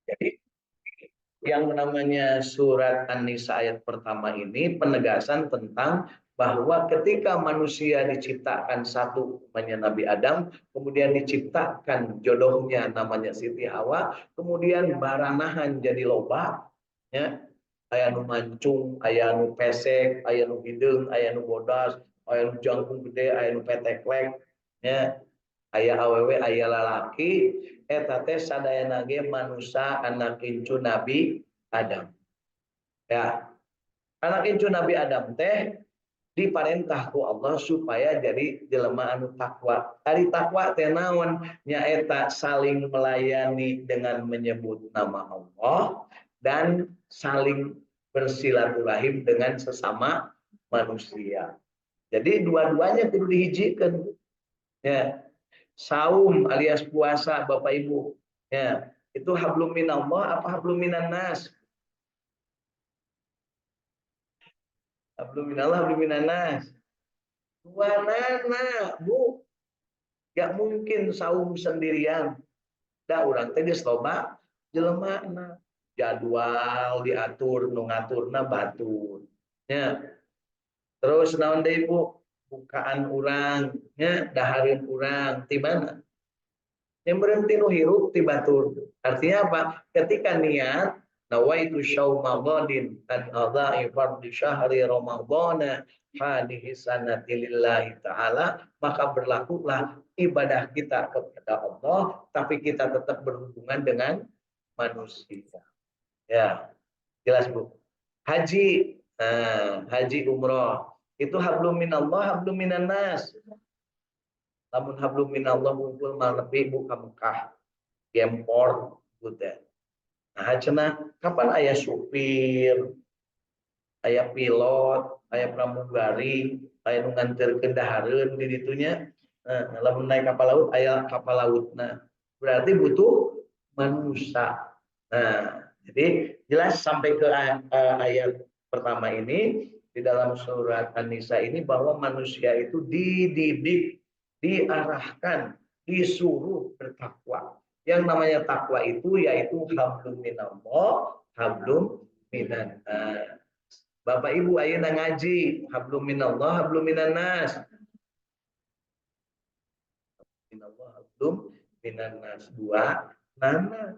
Jadi yang namanya surat An-Nisa ayat pertama ini penegasan tentang bahwa ketika manusia diciptakan satu namanya Nabi Adam, kemudian diciptakan jodohnya namanya Siti Hawa, kemudian baranahan jadi loba, ya, aya nu mancung, aya nu pesek, aya nu hideung, aya nu bodas, aya nu jangkung gede, aya nu peteklek, ya, aya awewe, aya lalaki, eta teh sadayana ge manusia anak incu Nabi Adam. Ya, anak incu Nabi Adam teh diparentah ku Allah supaya jadi jelema anu takwa. Ari takwa teh naon? Nyaeta saling melayani dengan menyebut nama Allah dan saling bersilaturahim dengan sesama manusia. Jadi dua-duanya kudu dihijikeun. Ya, saum alias puasa Bapak Ibu. Ya, itu hablum minallah apa hablum minan nas? Hablum minallah hablum minan nas. Dua nana, Bu. Gak mungkin saum sendirian. Da urang teh geus loba jelema jadwal diatur nu ngaturna batur. Ya. Terus naon deui Bu? Bukaan urang, nya dahareun urang ti mana? Yang berhenti nu hirup ti batur. Artinya apa? Ketika niat nawaitu syauma ghadin an adha'i fardhi syahri ramadhana hadhihi sanati lillahi ta'ala, maka berlakulah ibadah kita kepada Allah tapi kita tetap berhubungan dengan manusia. Ya, jelas Bu. Haji, haji umroh itu hablum minallah hablum minan nas. Lamun hablum minallah ngumpul malebi buka Mekah gempor gitu. Nah, cenah kapan ayah supir, ayah pilot, ayah pramugari, ayah nu nganterkeun dahareun di ditunya. Lamun naik kapal laut ayah kapal laut. Nah, berarti butuh manusia. Nah, jadi jelas sampai ke ayat pertama ini di dalam surat An-Nisa ini bahwa manusia itu dididik, diarahkan, disuruh bertakwa. Yang namanya takwa itu yaitu hablum minallah, hablum minan nas. Bapak Ibu ayeuna ngaji, hablum minallah, hablum minan nas. Minallah, hablum minan nas. Dua nana.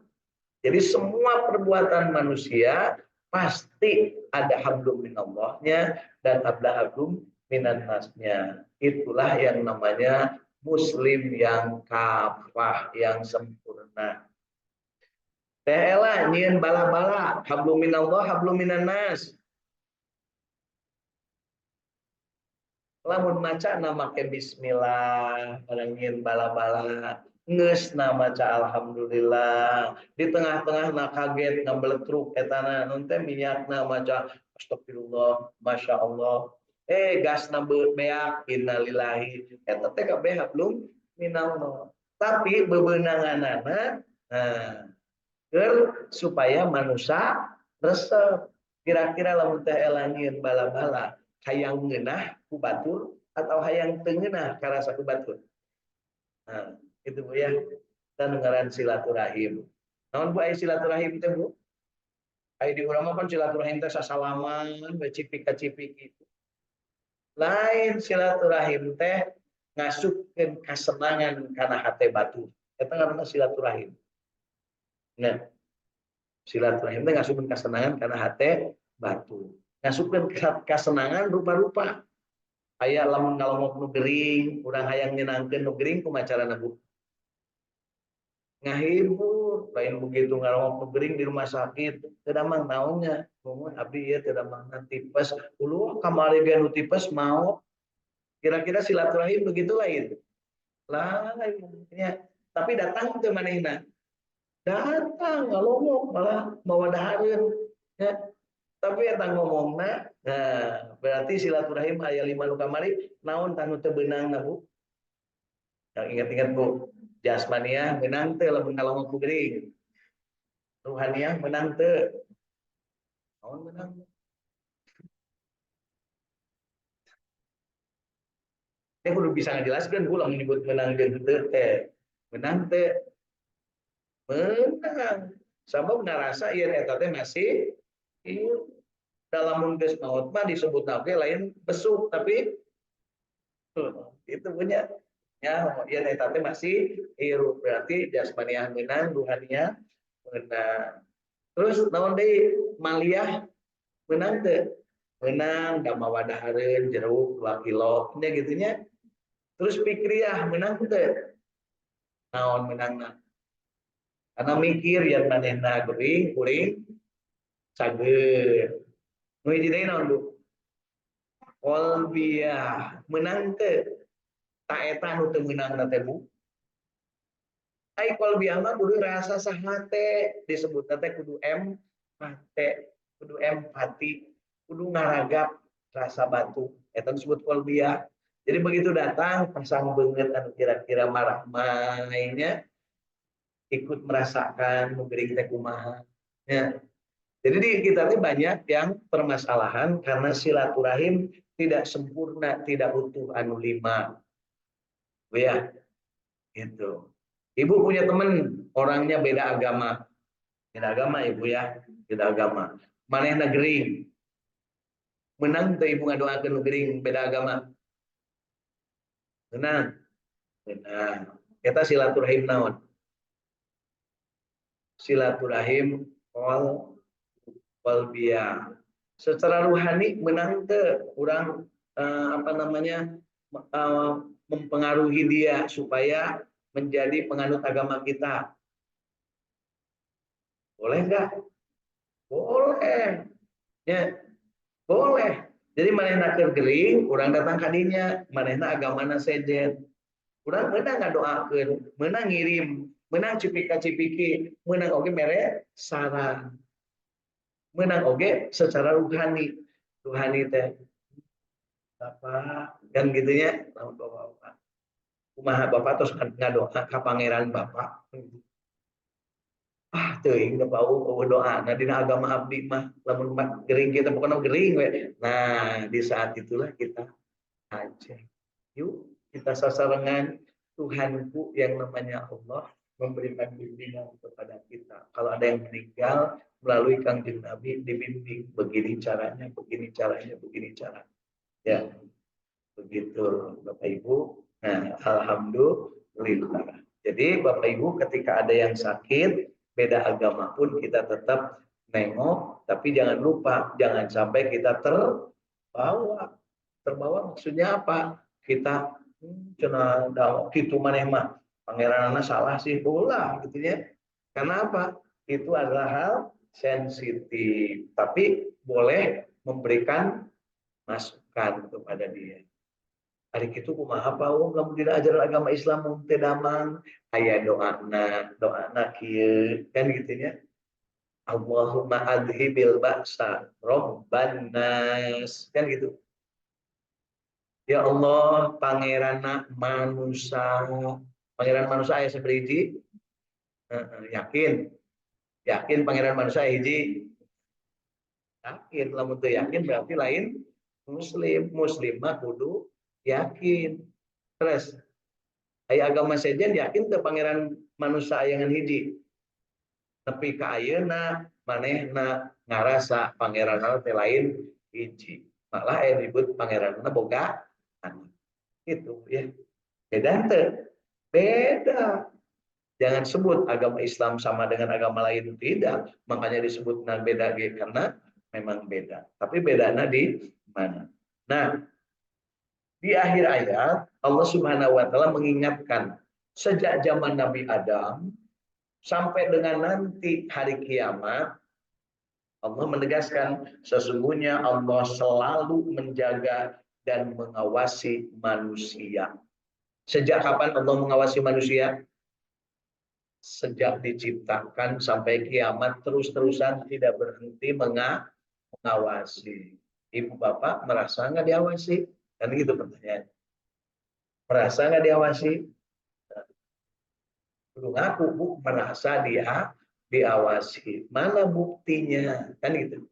Jadi semua perbuatan manusia pasti ada hablum minallahnya dan ada hablum minan nasnya. Itulah yang namanya muslim yang kafah, yang sempurna. Tehela nyieun bala-bala, hablum minallah, hablum minan nas. Lamun maca nama ke bismillah, barang nyieun bala-bala. Nges nama ca alhamdulillah di tengah-tengah na kaget ngambeletruk etana non teh minyakna maca astagfirullah masya Allah gas na beak innalillahi eta teh kabeh hablum minallah tapi bebeunanganana nah supaya manusia resep kira-kira lamun teh elangin bala-bala hayang ngeunah ku batur atau hayang teu ngeunah karasa ku batur. Nah, itu Bu ya. Kita dengaran silaturahim. Namun Bu, silaturahim itu Bu. Ai di urang kan silaturahim teh sasalaman, becipik-cipik gitu. Lain silaturahim teh ngasupkeun kasenangan kana hate batu. Eta ngaranna silaturahim. Nah, silaturahim teh ngasupkeun kasenangan kana hate batu. Ngasupkeun kasenangan rupa-rupa. Aya lamun ngalongok nu gering, urang hayang nyenangkeun nu gering kumaha carana Bu? Ngahibur lain begitu ngarongok gering di rumah sakit tidak mang naonnya mohon abdi ya tidak mang tipes ulu kamari ge nu tipes mau kira-kira silaturahim begitu lain lainnya tapi datang ke manehna datang ngalongok malah bawa dahareun ya tapi eta ngomongna nah berarti silaturahim aya 5 nu kamari naon tanu teu beunangna Bu yang ingat-ingat Bu jasmaniah menang teh lamun ngalongok ku geuring ruhaniah menang teu naon menang teh kudu bisa ngajelaskeun ku lamun nyebut menang jeung teu teh menang teh menang Sabab ngarasa yen eta teh masih hirup. Dalam geus maut mah disebut oge lain besuk, tapi itu punya ya yen eta teh masih hirup, berarti jasmaniah menang, ruhaniah menang. Terus naon deui maliyah menang teu? Menang da mawadahareun jeruk 2 kilo nya gitunya. Terus fikriyah menang teu? Naon menangna? Karena mikir yang manehna geuring kuring cageut. Nu hiji deui naon, Bu? Qalbiyah menang teu? Ta eta nu teu meunangna teh, Bu. Ai qalbiyah mah kudu rasa sahate, disebutna teh kudu empate, kudu empati, kudu ngaragap rasa batu. Eta disebut qalbiyah. Jadi begitu datang pasang beungeut anu kira-kira marah mainnya ikut merasakan mugering teh kumaha. Ya. Jadi di kita ini banyak yang permasalahan karena silaturahim tidak sempurna, tidak utuh anu 5. Ya, gitu. Ibu punya teman orangnya beda agama ibu ya, beda agama. Manehna gering, menang teh ibu ngadoakeun gering beda agama. Menang, menang. Kita silaturahim naon? Silaturahim qalbiyah. Secara ruhani menang teh kurang apa namanya mempengaruhi dia supaya menjadi penganut agama kita. Boleh nggak? Boleh. Ya, boleh. Jadi manehna keur gering, urang datang ka dinya, manehna agamana sejen. Urang meunang ngadoakeun, meunang ngirim, meunang cipika-cipiki, meunang oge mere saran. Meunang oge secara ruhani. Ruhani teh Bapak kan gitunya, Bapak. Kumaha Bapak terus ngadoa ka pangeran Bapak. Teuing da bau doa nah dina agama abdi mah lamun gering kita pokoknya gering we. Nah, di saat itulah kita aja. Yuk kita sasarangan Tuhanku yang namanya Allah memberikan bimbingan kepada kita. Kalau ada yang meninggal melalui Kangjeng Nabi dibimbing begini caranya, begini caranya, begini caranya. Ya, begitu Bapak Ibu. Nah, alhamdulillah. Jadi Bapak Ibu ketika ada yang sakit beda agama pun kita tetap nengok, tapi jangan lupa jangan sampai kita terbawa. Terbawa maksudnya apa? Kita cenah gitu maneh mah pangeranana salah sih ulah gitu ya. Karena apa? Itu adalah hal sensitif, tapi boleh memberikan masukan kepada dia. Hari itu kumaha paung kamu tidak ajar agama Islam mun teu damang aya doana kieu kan gitu nya. Allahumma adhibil ba'sa robban nas kan gitu. Ya Allah pangeranna manusia. Pangeran manusia aya sabriji? Yakin. Yakin pangeran manusia hiji? Yakin. Lamun teu yakin berarti lain muslim. Muslim mah kudu yakin. Terus aya agama sejen yakin teu pangeran manusia ayangan hiji? Tapi ka ayeuna manehna ngarasa pangeranna teh lain hiji. Malah aya disebut pangeranna boga anak. Gitu ya. Beda teu? Beda. Jangan sebut agama Islam sama dengan agama lain, tidak. Makanya disebut beda karena memang beda. Tapi bedanya di mana? Nah, di akhir ayat Allah Subhanahu wa taala mengingatkan sejak zaman Nabi Adam sampai dengan nanti hari kiamat Allah menegaskan sesungguhnya Allah selalu menjaga dan mengawasi manusia. Sejak kapan Allah mengawasi manusia? Sejak diciptakan sampai kiamat terus-terusan tidak berhenti mengawasi. Ibu bapak merasa nggak diawasi? Kan gitu pertanyaan. Merasa nggak diawasi? Belum ngaku bu merasa dia diawasi. Mana buktinya? Kan gitu.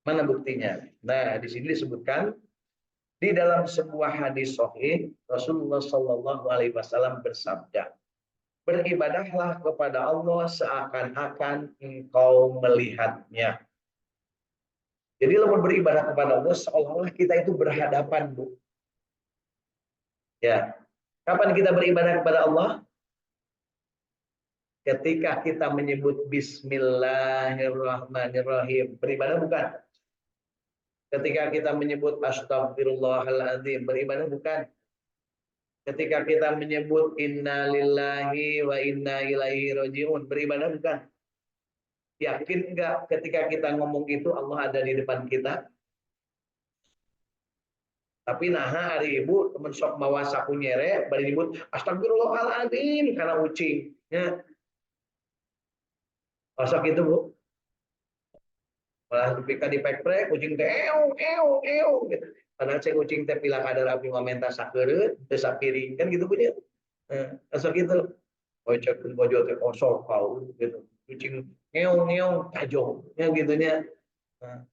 Mana buktinya? Nah di sini disebutkan di dalam sebuah hadis sahih Rasulullah Shallallahu Alaihi Wasallam bersabda, Beribadahlah kepada Allah seakan-akan engkau melihatnya. Jadi lamun beribadah kepada Allah seolah-olah kita itu berhadapan, Bu. Ya. Kapan kita beribadah kepada Allah? Ketika kita menyebut Bismillahirrahmanirrahim. Beribadah bukan? Ketika kita menyebut Astagfirullahaladzim. Beribadah bukan? Ketika kita menyebut Inna lillahi wa inna ilaihi rajiun. Beribadah bukan? Yakin enggak ketika kita ngomong itu Allah ada di depan kita? Tapi nah hari ibu temen sok bawa saku nyere bari nyebut astagfirullahaladzim karena ucing. Ya. Masuk itu Bu. Malah dipika di pek-pek kucing teh gitu. Padahal cek kucing teh pila kadar api mamenta sakeureuh teu sapiring kan gitu punya. Masuk itu. Ojek bojo teh kosong kau gitu. Kucing ngeong tajong ya gitunya. Nah,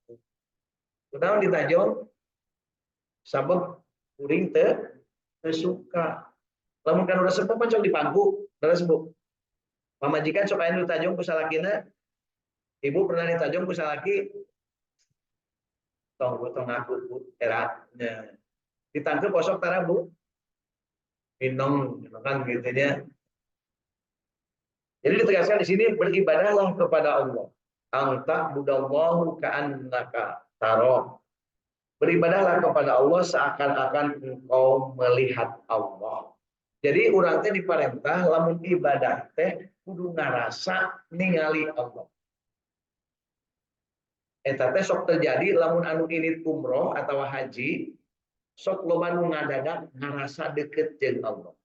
kunaon ditajong? Sabab kuring teu suka. Lamun kan udah sepuh kan sok dipangku, udah sepuh. Pamajikan sok aya nu tajong ku salakina. Ibu pernah ditajong ku salaki tong aku Bu eratnya. Ditangkep posok tara Bu. Minong kan gitu ya. Jadi ditegaskan di sini beribadahlah kepada Allah. Anta budallahu ka'annaka taro. Beribadahlah kepada Allah seakan-akan engkau melihat Allah. Jadi urang teh diparentah lamun ibadah teh kudu ngarasa ningali Allah. Eta teh sok terjadi lamun anu ini umroh atau haji sok loba nu ngadadak ngarasa deket jeung Allah.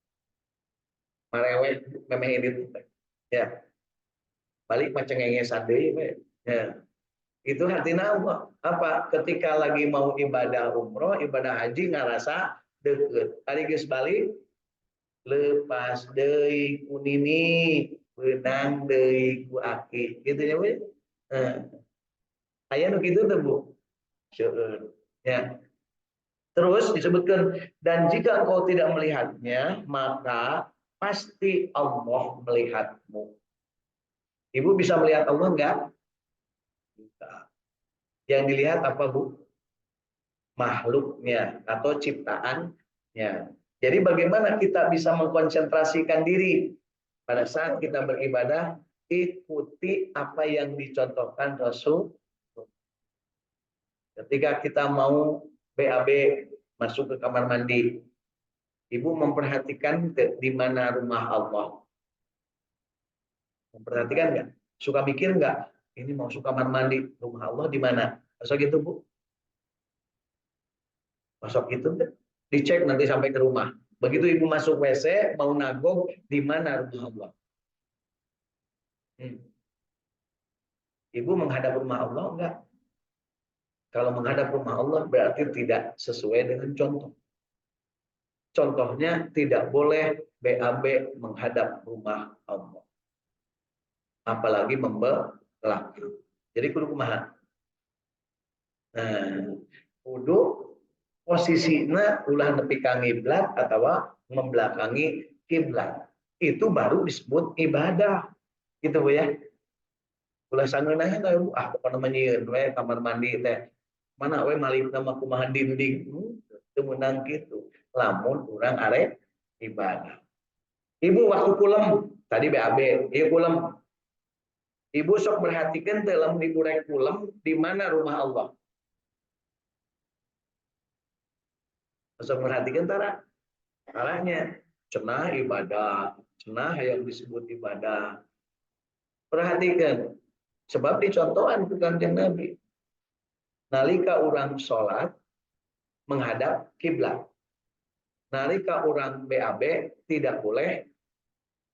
Marewe memeh ini teh. Ya. Balik macengengesan deui we. Ya. Itu hartina apa? Ketika lagi mau ibadah umroh, ibadah haji ngarasa deket. Ari geus balik lepas deui ku nini, beunang deui ku aki. Gitu ya, Bu. Aya nu kitu teh, Bu. Seueur. Ya. Terus disebutkan dan jika engkau tidak melihatnya, maka pasti Allah melihatmu. Ibu bisa melihat Allah enggak? Bisa. Yang dilihat apa, Bu? Makhluknya atau ciptaannya. Jadi bagaimana kita bisa mengkonsentrasikan diri pada saat kita beribadah, ikuti apa yang dicontohkan Rasul. Ketika kita mau BAB masuk ke kamar mandi, ibu memperhatikan di mana rumah Allah. Memperhatikan nggak? Suka mikir nggak? Ini mau masuk kamar mandi, rumah Allah di mana? Masuk gitu Bu? Masuk itu dicek nanti sampai ke rumah. Begitu ibu masuk WC mau nagok di mana rumah Allah? Ibu menghadap rumah Allah enggak? Kalau menghadap rumah Allah berarti tidak sesuai dengan contoh. Contohnya tidak boleh BAB menghadap rumah Allah. Apalagi membelakang. Jadi kudu kumaha? Nah, kudu posisinya ulah nepi ka kiblat atau membelakangi kiblat. Itu baru disebut ibadah. Gitu Bu ya. Ulah sangeunah teh pokona nyieun we kamar mandi teh. Mana we malik nama kumaha dinding. Teu meunang kitu. Lamun urang arek ibadah. Ibu waktu kulem tadi BAB, ieu kulem. Ibu sok perhatikan teh lamun ibu rek kulem di mana rumah Allah. Sok perhatikan tara. Caranya cenah ibadah, cenah yang disebut ibadah. Perhatikan sebab dicontohan ku Kanjeng Nabi. Nalika urang salat menghadap kiblat. Nalika urang BAB tidak boleh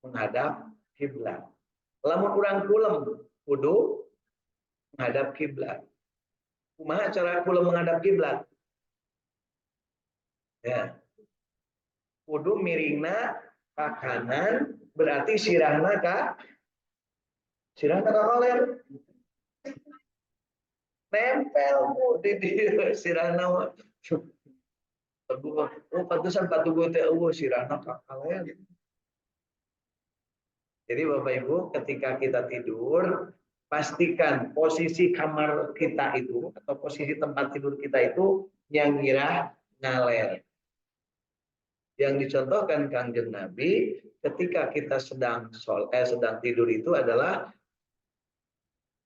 menghadap kiblat. Lamun urang kulem kudu menghadap kiblat. Kumaha cara kulem menghadap kiblat? Ya. Kudu miringna ke kanan berarti sirahna ka kaler. Nempel Bu di sirahna mah. Oh pantesan patugu teh eueuh sirahna ka kaler. Jadi Bapak Ibu, ketika kita tidur, pastikan posisi kamar kita itu atau posisi tempat tidur kita itu yang ngaler. Yang dicontohkan Kanjeng Nabi ketika kita sedang tidur itu adalah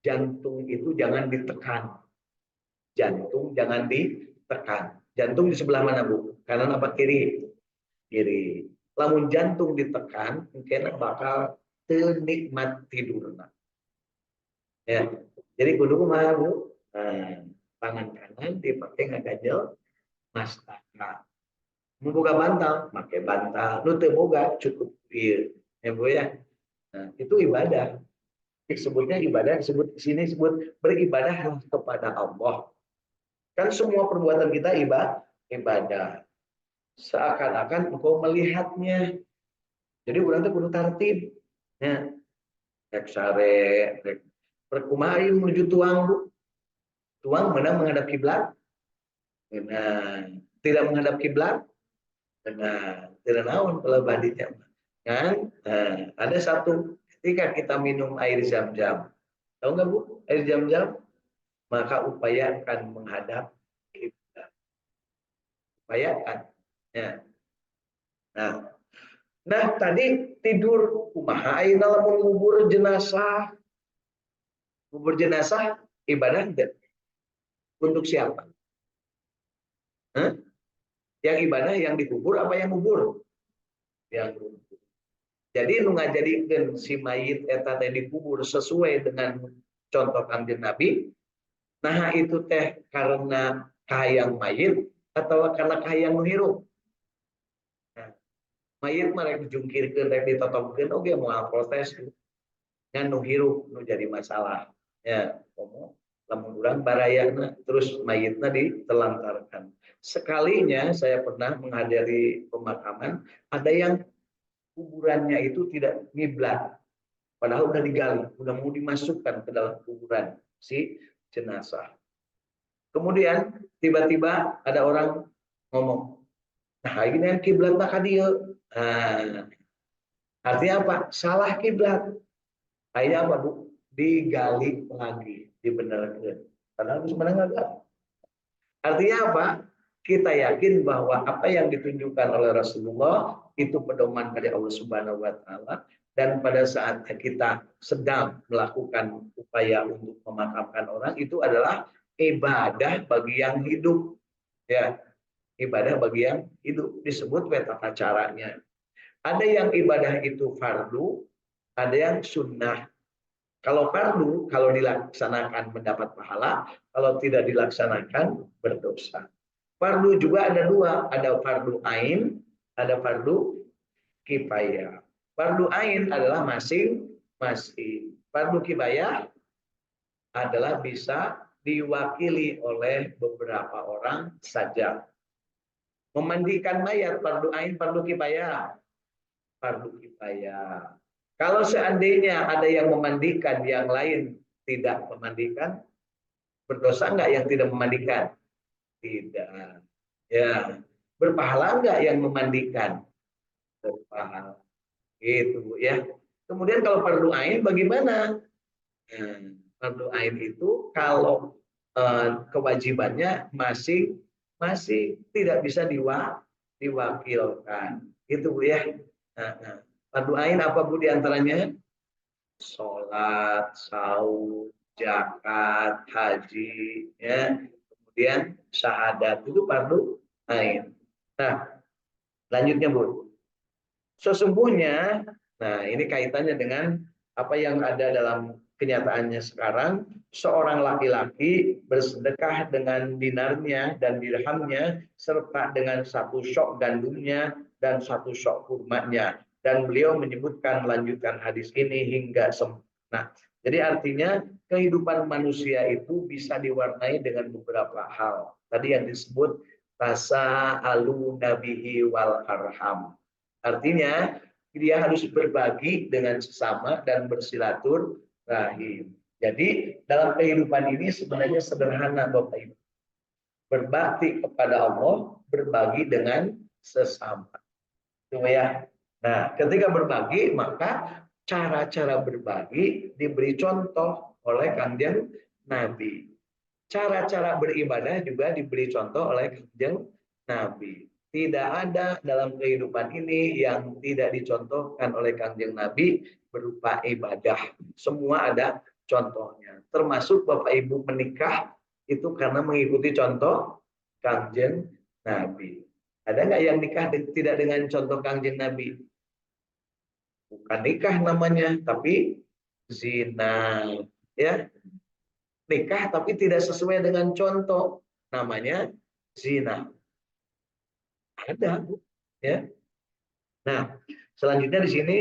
jantung itu jangan ditekan. Jantung jangan ditekan. Jantung di sebelah mana, Bu? Kanan apa kiri? Kiri. Lamun jantung ditekan, mungkin bakal nikmat tidur. Ya. Jadi kudu kumaha, Bu? Nah, tangan kanan dipakai ngagajel mastaka. Mau boga bantal, pakai bantal. Nu teu boga cukup ieu. Ya, Bu ya. Nah, itu ibadah. Disebutnya ibadah, disebut di sini disebut beribadah kepada Allah. Kan semua perbuatan kita ibadah. Seakan-akan engkau melihatnya. Jadi urang teh kudu tertib. Ya, rek sare, rek perkumaha menuju tuang, Bu. Tuang menang menghadap kiblat. Nah, tidak menghadap kiblat. Nah, tidak naon kalau baditnya. Kan? Nah, ada satu ketika kita minum air zam-zam. Tahu nggak, Bu? Air zam-zam, maka upayakan menghadap kiblat. Upayakan. Ya. Nah, tadi tidur kumaha ayeuna lamun ngubur jenazah. Ngubur jenazah ibadah enggak? Untuk siapa? Hah? Yang ibadah yang dikubur apa yang ngubur? Yang ngubur. Jadi nu ngajadikeun si mayit eta teh dikubur sesuai dengan contoh Kanjeng Nabi. Nah, itu teh karena kahayang mayit atau karena kahayang nu hirup. Nah, mayit mah rek dijungkirkeun rek ditotongkeun oge moal protes ngan nu hirup nu jadi masalah. Ya, lamun urang barayana terus mayitna ditelantarkan. Sekalinya saya pernah menghadiri pemakaman, ada yang kuburannya itu tidak ngiblat, padahal udah digali, udah mau dimasukkan ke dalam kuburan si jenazah. Kemudian tiba-tiba ada orang ngomong, nah ini yang kiblat ka dieu. Nah, artinya apa? Salah kiblat. Akhirnya apa, Bu? Digali lagi, dibenarkan. Padahal sebenarnya enggak. Artinya apa? Kita yakin bahwa apa yang ditunjukkan oleh Rasulullah itu pedoman dari Allah Subhanahu wa taala, dan pada saat kita sedang melakukan upaya untuk memakamkan orang itu adalah ibadah bagi yang hidup, ya. Ibadah bagi yang hidup disebut tata caranya. Ada yang ibadah itu fardu, ada yang sunnah. Kalau fardu, kalau dilaksanakan mendapat pahala, kalau tidak dilaksanakan berdosa. Fardu juga ada dua, ada fardu ain, ada fardu kifayah. Fardu ain adalah masing-masing. Fardu kifayah adalah bisa diwakili oleh beberapa orang saja. Memandikan mayat fardu ain, fardu kifayah. Fardu kifayah. Kalau seandainya ada yang memandikan, yang lain tidak memandikan, berdosa enggak yang tidak memandikan? Tidak. Ya, berpahala enggak yang memandikan? Berpahala. Itu ya. Kemudian kalau fardu ain bagaimana? Fardu ain itu kalau kewajibannya masih tidak bisa diwakilkan. Itu Bu ya. Fardu ain apa Bu diantaranya? Sholat, saum, zakat, haji, ya. Kemudian syahadat itu fardu ain. Nah, lanjutnya Bu. Sesungguhnya, nah ini kaitannya dengan apa yang ada dalam kenyataannya sekarang, seorang laki-laki bersedekah dengan dinarnya dan dirhamnya serta dengan satu syok gandumnya dan satu syok kurmanya. Dan beliau menyebutkan lanjutan hadis ini hingga sempurna. Jadi artinya kehidupan manusia itu bisa diwarnai dengan beberapa hal. Tadi yang disebut rasa alu nabihi wal arham. Artinya dia harus berbagi dengan sesama dan bersilaturahim. Jadi dalam kehidupan ini sebenarnya sederhana Bapak Ibu. Berbakti kepada Allah, berbagi dengan sesama. Itu ya. Nah, ketika berbagi maka cara-cara berbagi diberi contoh oleh Kanjeng Nabi. Cara-cara beribadah juga diberi contoh oleh Kanjeng Nabi. Tidak ada dalam kehidupan ini yang tidak dicontohkan oleh Kanjeng Nabi berupa ibadah. Semua ada contohnya. Termasuk Bapak Ibu menikah itu karena mengikuti contoh Kanjeng Nabi. Ada nggak yang nikah tidak dengan contoh Kanjeng Nabi? Bukan nikah namanya, tapi zina. Ya, nikah tapi tidak sesuai dengan contoh, namanya zina. Ada, ya. Nah, selanjutnya di sini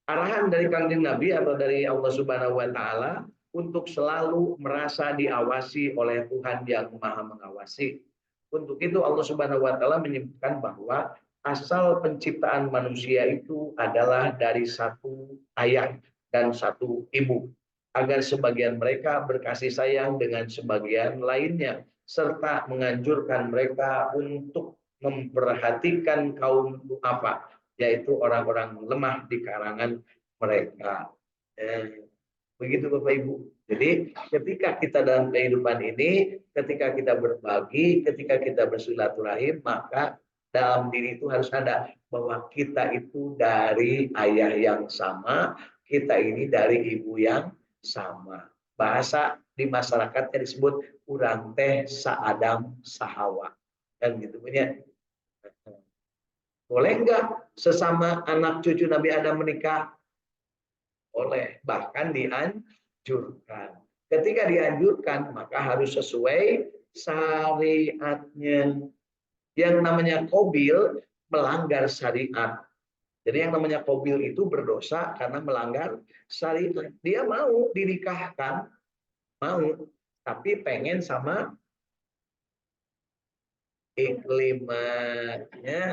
arahan dari Kanjeng Nabi atau dari Allah Subhanahu wa taala untuk selalu merasa diawasi oleh Tuhan yang Maha mengawasi. Untuk itu Allah Subhanahu wa taala menyebutkan bahwa asal penciptaan manusia itu adalah dari satu ayah dan satu ibu, agar sebagian mereka berkasih sayang dengan sebagian lainnya, serta menganjurkan mereka untuk memperhatikan kaum apa, yaitu orang-orang lemah di kalangan mereka. Begitu Bapak Ibu. Jadi ketika kita dalam kehidupan ini, ketika kita berbagi, ketika kita bersilaturahim, maka dalam diri itu harus ada bahwa kita itu dari ayah yang sama, kita ini dari ibu yang sama. Bahasa di masyarakatnya disebut urang teh saadam sahawa. Kan gitu punya. Boleh enggak sesama anak cucu Nabi Adam menikah? Boleh, bahkan dianjurkan. Ketika dianjurkan, maka harus sesuai syariatnya. Yang namanya kobil melanggar syariat. Jadi yang namanya kobil itu berdosa karena melanggar syariat. Dia mau dinikahkan, mau, tapi pengen sama iklimanya.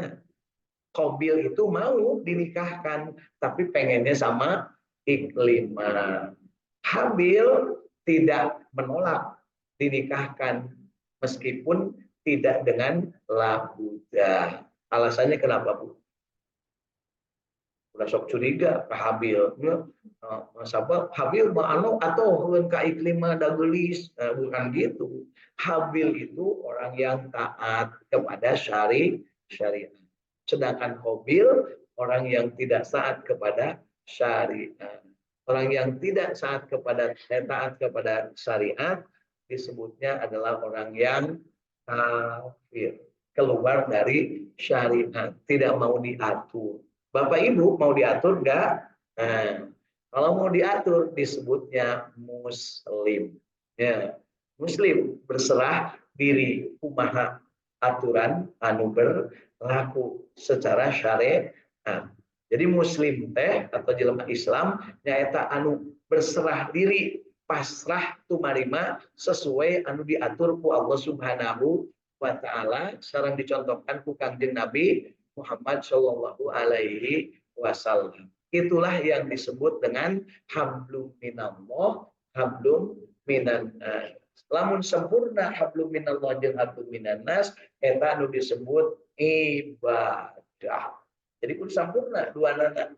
Kobil itu mau dinikahkan, tapi pengennya sama Iklimah. Habil tidak menolak dinikahkan, meskipun tidak dengan labuda. Alasannya kenapa, Bu? Udah sok curiga ke Habil. Sabab Habil anu atau ke Iklimah dagelis, bukan gitu. Habil itu orang yang taat kepada syariat. Sedangkan Qabil orang yang tidak taat kepada syariat. Orang yang tidak taat kepada syariat disebutnya adalah orang yang kafir, keluar dari syariat, tidak mau diatur. Bapak Ibu mau diatur enggak? Nah, kalau mau diatur disebutnya muslim. Ya, muslim berserah diri kumaha aturan anu berlaku secara syariat. Jadi muslim teh atau jelema Islam nyaeta anu berserah diri, pasrah tumarima sesuai anu diatur ku Allah Subhanahu wa taala, sareng dicontohkan ku Kanjeng Nabi Muhammad Shallallahu alaihi wasallam. Itulah yang disebut dengan hablum minallah, hablum minan nas. Lamun sempurna hablum minallah jeung hablum minan nas, eta anu disebut ibadah. Jadi kudu sempurna dua nana.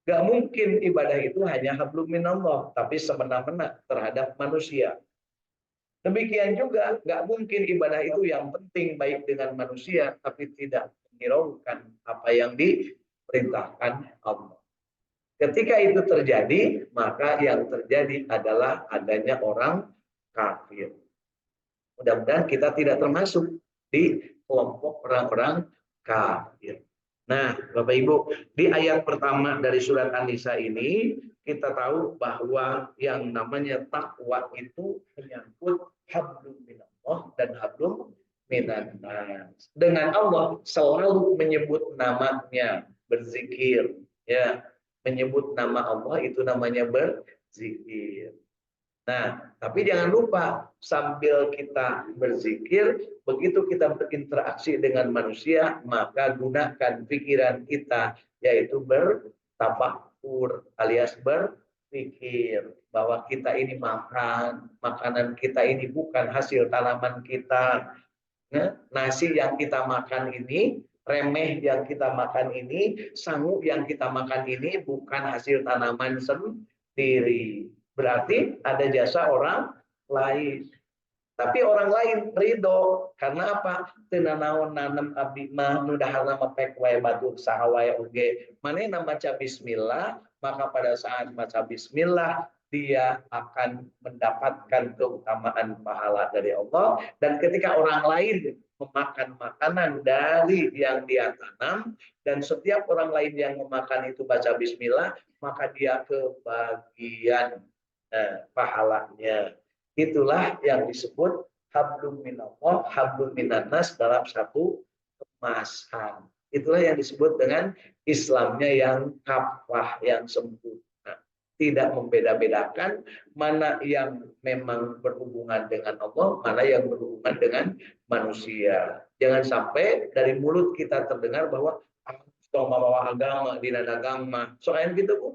Gak mungkin ibadah itu hanya hablum minallah, tapi semena-mena terhadap manusia. Demikian juga gak mungkin ibadah itu yang penting baik dengan manusia, tapi tidak menghiraukan apa yang diperintahkan Allah. Ketika itu terjadi, maka yang terjadi adalah adanya orang kafir. Mudah-mudahan kita tidak termasuk di kelompok orang-orang kafir. Nah, Bapak Ibu, di ayat pertama dari surat An-Nisa ini kita tahu bahwa yang namanya takwa itu menyangkut hablum minallah dan hablum minan nas. Dengan Allah selalu menyebut namanya, berzikir, ya. Menyebut nama Allah itu namanya berzikir. Nah, tapi jangan lupa sambil kita berzikir, begitu kita berinteraksi dengan manusia, maka gunakan pikiran kita, yaitu bertafakur alias berpikir bahwa kita ini makan, makanan kita ini bukan hasil tanaman kita. Nah, nasi yang kita makan ini remeh yang kita makan ini, sangu yang kita makan ini bukan hasil tanaman sendiri. Berarti ada jasa orang lain. Tapi orang lain ridho karena apa? Tenanawan nanam abdi mah nu dahar nama pek wae batur saha wae oge. Manehna maca bismillah, maka pada saat maca bismillah dia akan mendapatkan keutamaan pahala dari Allah, dan ketika orang lain memakan makanan dari yang dia tanam dan setiap orang lain yang memakan itu baca bismillah, maka dia kebagian pahalanya. Itulah yang disebut hablum minallah, hablum minannas dalam satu kemasan. Itulah yang disebut dengan Islamnya yang kafah, yang sempurna. Tidak membeda-bedakan mana yang memang berhubungan dengan Allah, mana yang berhubungan dengan manusia. Jangan sampai dari mulut kita terdengar bahwa membawa agama, di agama. Soalnya gitu, Bu.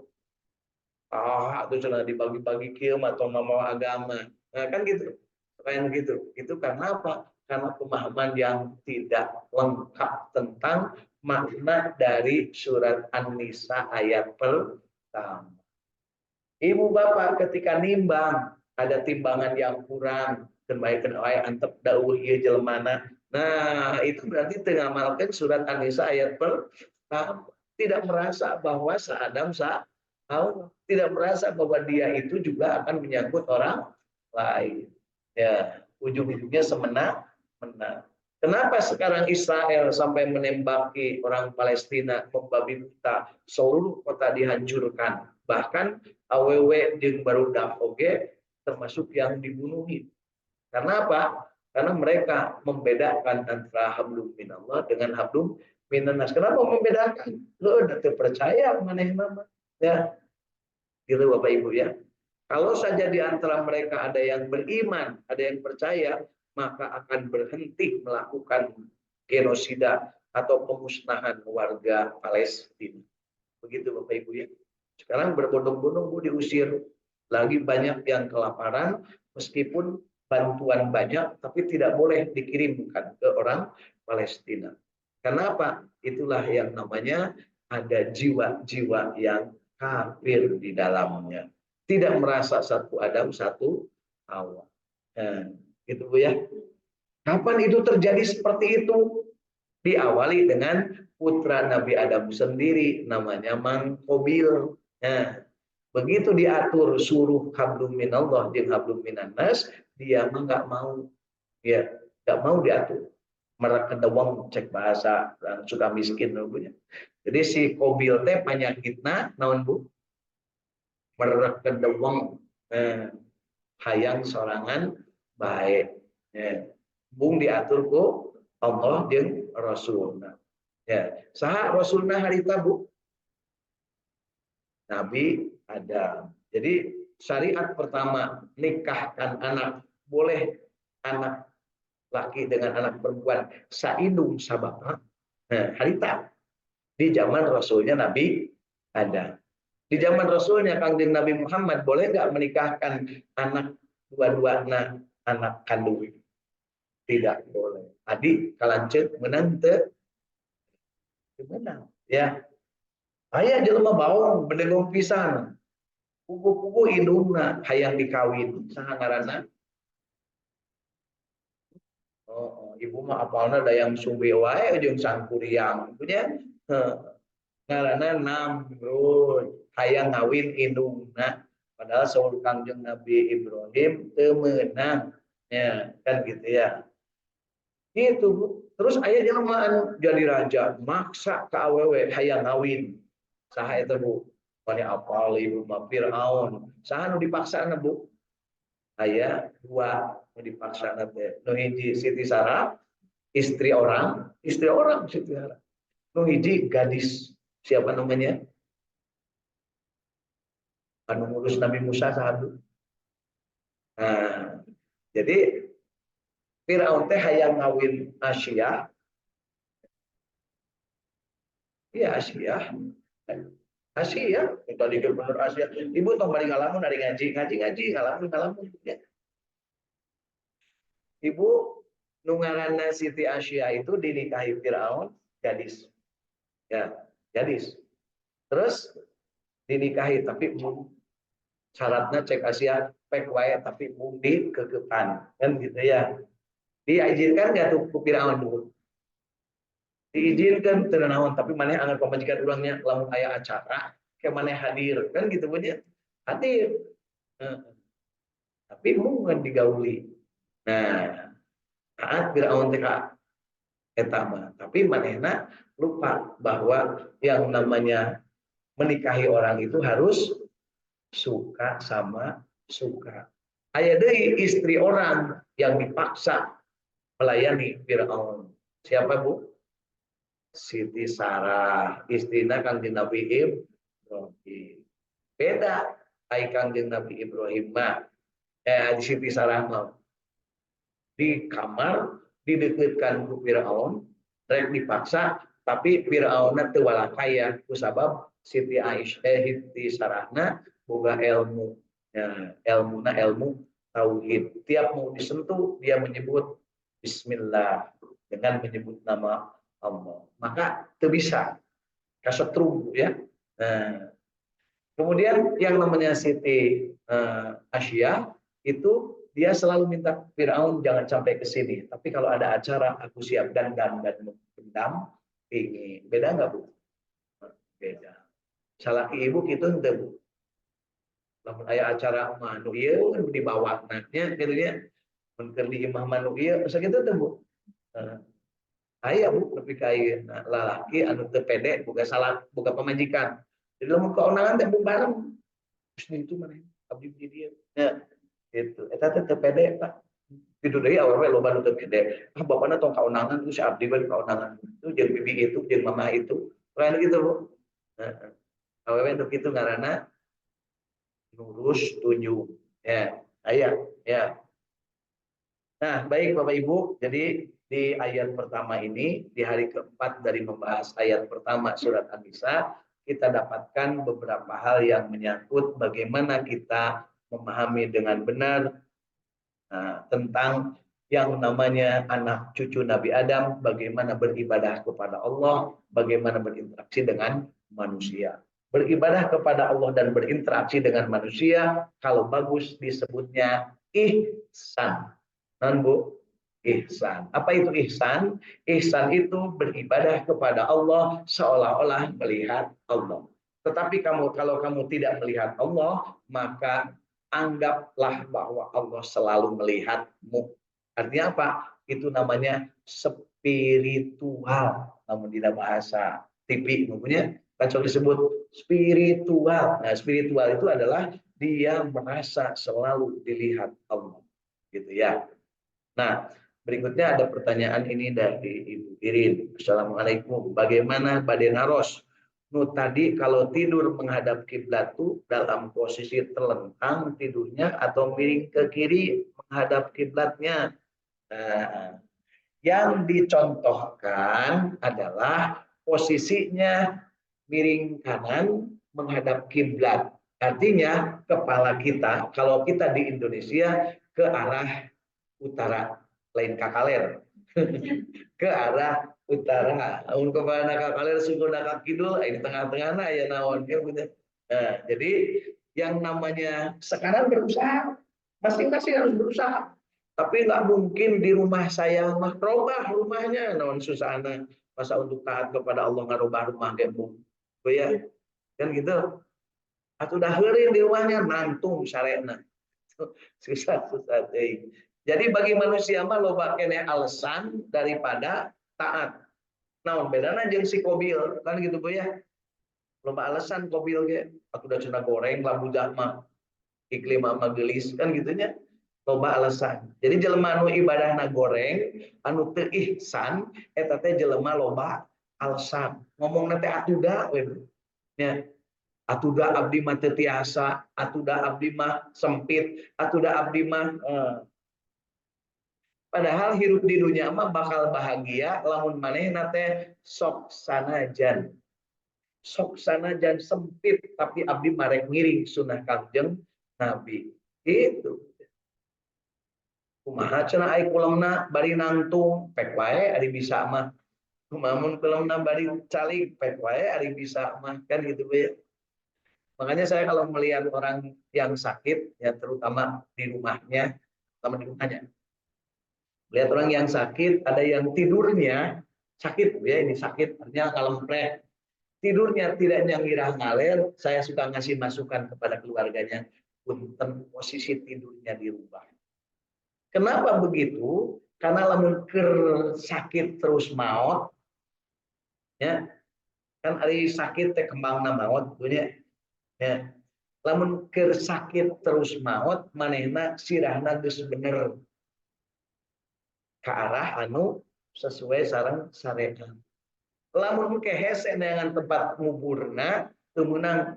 Itu sudah dibagi-bagi kiam atau membawa agama. Nah, kan gitu. Kayak gitu. Itu karena apa? Karena pemahaman yang tidak lengkap tentang makna dari surat An-Nisa ayat pertama. Ibu bapak ketika nimbang, ada timbangan yang kurang, dan baik antep dauh ieu jelmana. Nah, itu berarti mengamalkan surat An-Nisa ayat pertama. Tidak merasa bahwa seadam Allah, tidak merasa bahwa dia itu juga akan menyangkut orang lain. Ya, ujung-ujungnya semena-mena. Kenapa sekarang Israel sampai menembaki orang Palestina, membabi buta, seluruh kota dihancurkan, bahkan aww jeung barudak oge termasuk yang dibunuhi. Karena apa? Karena mereka membedakan antara hablum minallah dengan hablum minannas. Kenapa membedakan? Lu udah percaya maneh nama. Ya, gitu Bapak Ibu ya. Kalau saja di antara mereka ada yang beriman, ada yang percaya, maka akan berhenti melakukan genosida atau pemusnahan warga Palestina. Begitu Bapak Ibu ya. Sekarang berbondong-bondong diusir. Lagi banyak yang kelaparan, meskipun bantuan banyak, tapi tidak boleh dikirimkan ke orang Palestina. Kenapa? Itulah yang namanya ada jiwa-jiwa yang kafir di dalamnya. Tidak merasa satu Adam, satu Hawa. Nah, gitu Bu ya. Kapan itu terjadi seperti itu? Diawali dengan putra Nabi Adam sendiri, namanya Mangkobil. Nah, begitu diatur suruh hablum minallah jeung hablum minannas, dia mah nggak mau, ya nggak mau diatur. Mereka dewang cek bahasa dan suka miskin punya. Jadi si Kobil teh penyakitna naon Bu? Mereka dewang hayang sorangan baik. Bung diatur ku Allah jeung Rasulna. Ya, saha Rasulna harita Bu? Nabi Adam. Jadi syariat pertama nikahkan anak, boleh anak laki dengan anak perempuan saindung sabapa. Nah, harita di zaman Rasulnya Nabi Adam. Di zaman Rasulnya Kangjeng Nabi Muhammad boleh nggak menikahkan anak dua-duana anak kandung? Tidak boleh. Adik kalanceut menang teu menang. Ya, aya jelema baong bendegong pisan. Kuku-kuku indungna hayang dikawin saha ngaranna? Oh, ibu mah apalna dayang sumbe wae jeung sangkuriang punya. Ngaranna Namrud hayang ngawin indungna. Padahal saur Kangjeng Nabi Ibrahim teu meunang. Ya, kan gitu ya. Itu terus aya jelema anu jadi raja maksa ka awewe hayang ngawin. Saha eta Bu? Mane apal ibu mah Firaun. Saha nu dipaksana Bu? Aya dua nu dipaksana teh. Nu hiji Siti Sarah, istri orang Siti Sarah. Nu hiji gadis, siapa namanya? Anu ngurus Nabi Musa saha? Nah, jadi Firaun teh hayang ngawin Asia. Iya Asia. Asia, kita dikir bener Asia. Ibu tong bari ngalamun dari ngaji ngalamun. Ya. Ibu nungaranna Siti Asia itu dinikahi Firaun gadis. Ya, gadis. Terus dinikahi tapi syaratnya cek Asia pek wae tapi di kekepan kan gitu ya. Diizinkan nggak tuh ku Firaun dulu? Diizinkan tenanawan tapi mana anggar pemajikan ulangnya lamun aya acara ke mana hadir kan gitu punya hadir. Nah, tapi mungkin digauli. Nah, saat Firaun teh etama tapi manehna lupa bahwa yang namanya menikahi orang itu harus suka sama suka. Aya deui istri orang yang dipaksa melayani Firaun. Siapa Bu? Siti Sarah, istrina Kangjeng Nabi Ibrahim. Beda ai Kangjeng Nabi Ibrahim mah di Siti Sarah mah di kamar dideketkan ku Firaun, rek dipaksa tapi Firaun teu walakaya kusabab Siti Siti Sarahna boga ilmu. Ya, ilmu tauhid. Tiap mau disentuh dia menyebut bismillah dengan menyebut nama Allah. Maka itu bisa kasetrum ya. Nah, kemudian yang namanya Siti Asia itu dia selalu minta Firaun jangan sampai ke sini. Tapi kalau ada acara aku siap dandan dan mendam ini. Beda nggak Bu? Beda. Salah ibu itu ente Bu. Lamun aya acara manu ieu dibawa nannya gitu ya. Mun keur di imah manu ieu sakitu teh Bu. Aya Bu nepi ka ieu lalaki anu teu pede boga salah boga pamajikan. Jadi lamun kaunangan teh bareng terus itu mana abdi di dia. Ya, gitu. Eta teh teu pede Pak. Kitu deui awewe loba nu teu pede. Ah bapana tong kaunangan terus abdi bari kaunangan. Itu jeung bibi itu jeung mama itu. Lain gitu Bu. Heeh. Awewe teu kitu ngaranna nurus tunjuk. Ya, aya ya. Nah, baik Bapak Ibu, jadi di ayat pertama ini, di hari keempat dari membahas ayat pertama surat An-Nisa, kita dapatkan beberapa hal yang menyangkut bagaimana kita memahami dengan benar tentang yang namanya anak cucu Nabi Adam, bagaimana beribadah kepada Allah, bagaimana berinteraksi dengan manusia. Beribadah kepada Allah dan berinteraksi dengan manusia, kalau bagus disebutnya ihsan. Non Bu, ihsan. Apa itu ihsan? Ihsan itu beribadah kepada Allah seolah-olah melihat Allah. Tetapi kalau kamu tidak melihat Allah, maka anggaplah bahwa Allah selalu melihatmu. Artinya apa? Itu namanya spiritual. Namun tidak bahasa TV punya kan disebut spiritual. Nah, spiritual itu adalah dia merasa selalu dilihat Allah. Gitu ya. Nah, berikutnya ada pertanyaan ini dari Ibu Irin. Assalamualaikum. Bagaimana Bade Naros? Nu tadi kalau tidur menghadap kiblat tuh dalam posisi terlentang tidurnya atau miring ke kiri menghadap kiblatnya. Nah, yang dicontohkan adalah posisinya miring kanan menghadap kiblat. Artinya kepala kita kalau kita di Indonesia ke arah utara lain kakaler ke arah utara amun kepala kakaler sungguh ka kidul di tengah-tengahna aya naon ya punya. Nah, jadi yang namanya sekarang berusaha masing-masing harus berusaha tapi nggak mungkin di rumah saya mah robah rumahnya naon susahna masa untuk taat kepada Allah ngarobah rumah gembung ya kan gitu atuh dah heureun di rumahnya nantung sarena susah deh. Jadi bagi manusia mah loba kene alasan daripada taat. Nah, bedana jeung si kobil kan gitu Bu ya. Loba alasan kobil ge atuh da cenah goreng lambu mah iklim mah geulis kan gitunya. Loba alasan. Jadi jelema anu ibadahna goreng anu teu ihsan eta teh jelema loba alasan. Ngomongna teh atuda we. Ya. Atuda abdi mah teu tiasa, atuda abdi mah sempit, atuda abdi mah padahal hirup di dunia mah bakal bahagia lamun manehna teh sok sanajan. Sok sanajan sempit tapi abdi marek ngiring sunah Kangjeng Nabi. Itu. Kumaha cenah ai kulemna bari nangtung pek wae ari bisa mah Kumamun kalau nambari calik pek wae ari bisa mah kan gitu ya. Makanya saya kalau melihat orang yang sakit ya terutama di rumahnya, terutama di rumahnya. Lihat orang yang sakit, ada yang tidurnya sakit ya, ini sakit artinya kalemprek. Tidurnya tidak nyangirah ngaler, saya suka ngasih masukan kepada keluarganya, punten posisi tidurnya dirubah. Kenapa begitu? Karena lamun ker sakit terus maut, ya kan hari sakit teh kembangna maut, punya ya. Lamun ker sakit terus maut, manehna sirahna geus bener ke arah anu sesuai sareng syariat. Lamun kehese dengan tempat nguburna temenang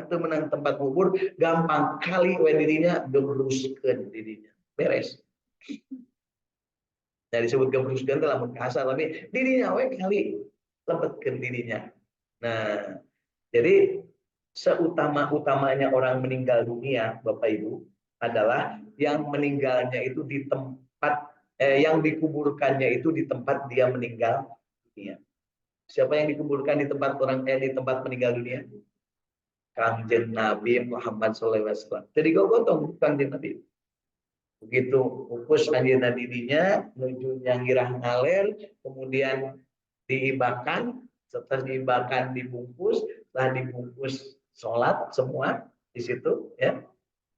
temenang tempat ngubur gampang kali we dirinya gebruskeun dirinya beres. Nah disebut gebruskeun teh lamun kasar tapi dirinya we kali lebetkeun dirinya. Nah, jadi seutama-utamanya orang meninggal dunia, Bapak Ibu, adalah yang meninggalnya itu di tempat yang dikuburkannya itu di tempat dia meninggal dunia. Siapa yang dikuburkan di tempat di tempat meninggal dunia? Kanjeng Nabi Muhammad SAW. Jadi kau gotong Kanjeng Nabi. Begitu ukus anjeunna dirinya menuju nyangirah ngaler, kemudian diibakan, setelah diibakan dibungkus, setelah dibungkus sholat semua di situ ya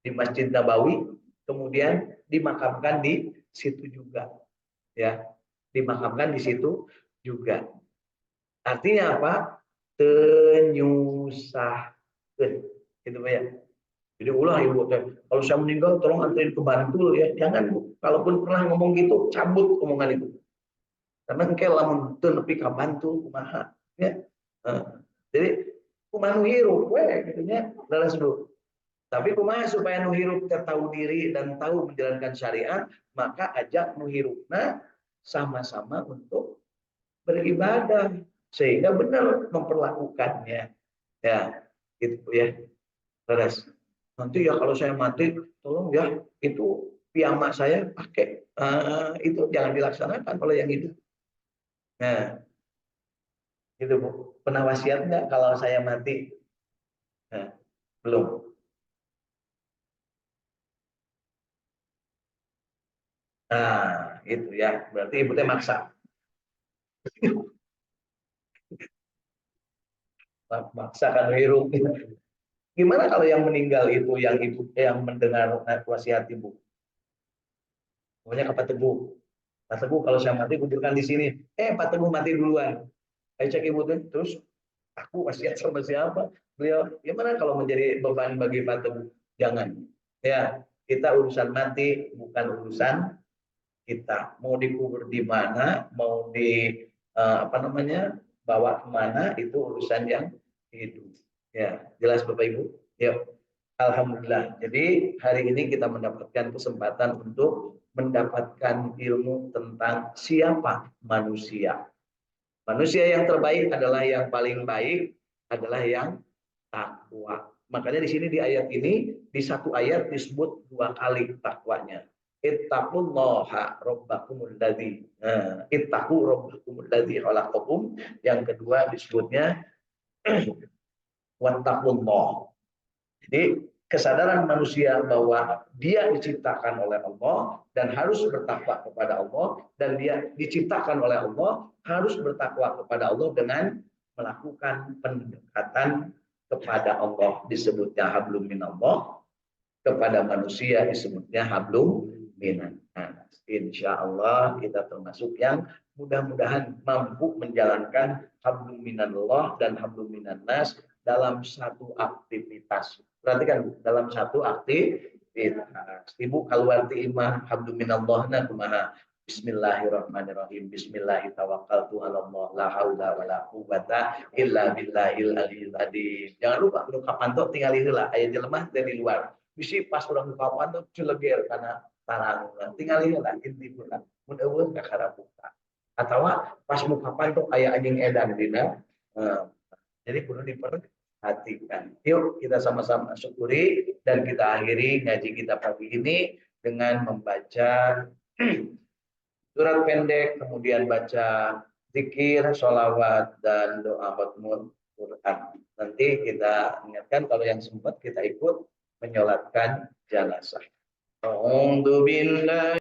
di Masjid Nabawi, kemudian dimakamkan di situ juga ya, dimakamkan di situ juga. Artinya apa? Tenyusahkeun. Gitu ya. Jadi ulah ibu teh, kalau saya meninggal tolong anterin ke Bantul ya. Jangan Bu. Kalaupun pernah ngomong gitu, cabut omongan itu. Karena engke lamun teu nepi ka Bantul kumaha ya. Jadi kumaha nu hirup we gitu nya. Leres dulu. Tapi kumaha supaya nu hirup tahu diri dan tahu menjalankan syariat, maka ajak nu hirupna sama-sama untuk beribadah sehingga benar memperlakukannya ya gitu ya terus nanti ya kalau saya mati tolong ya itu piyama saya pakai itu jangan dilaksanakan oleh yang itu. Nah itu Bu, pernah wasiat nggak kalau saya mati? Nah, belum. Nah itu ya berarti ibu teh maksa. Maksa kan hirup. Gimana kalau yang meninggal itu yang ibu yang mendengar wasiat ibu? Pokoknya ke Pak Teguh. Pak Teguh kalau saya mati kuburkan di sini. Pak Teguh mati duluan. Ayo cek ibu tuh. Terus aku wasiat sama siapa? Beliau, gimana kalau menjadi beban bagi Pak Teguh? Jangan. Ya, kita urusan mati bukan urusan kita. Mau dikubur di mana, mau di apa namanya, bawa kemana itu urusan yang hidup. Ya, jelas Bapak Ibu. Yuk. Alhamdulillah. Jadi hari ini kita mendapatkan kesempatan untuk mendapatkan ilmu tentang siapa manusia. Manusia yang terbaik adalah yang paling baik adalah yang takwa. Makanya di sini di ayat ini di satu ayat disebut dua kali takwanya. Ittaqullaha rabbakumul ladzi. Ittaqu rabbakumul ladzi khalaqakum. Yang kedua disebutnya wattaqullah. Jadi kesadaran manusia bahwa dia diciptakan oleh Allah dan harus bertakwa kepada Allah dan dia diciptakan oleh Allah harus bertakwa kepada Allah dengan melakukan pendekatan kepada Allah disebutnya hablum minallah, kepada manusia disebutnya hablum minan nas. Insya Allah kita termasuk yang mudah-mudahan mampu menjalankan hablum minallah dan hablum minan nas dalam satu aktivitas. Perhatikan dalam satu aktivitas. Ibu keluar ti imah hablum minallah na kumaha. Bismillahirrahmanirrahim. Bismillahirrahmanirrahim. La haula wala quwata illa billahil aliyil azim. Jangan lupa kapan tuh tinggal heula aya jelema dari luar. Bisi pas urang kapan tuh cileger karena tarang. Tinggal heula inti pula. Mun eueun ka buka. Atau pas mukapan tuh aya anjing edan dina. Jadi perlu diperhatikan. Yuk kita sama-sama syukuri dan kita akhiri ngaji kita pagi ini dengan membaca surat pendek, kemudian baca zikir, sholawat, dan doa khatmul Quran. Nanti kita ingatkan kalau yang sempat kita ikut menyolatkan jenazah. A'udzu billahi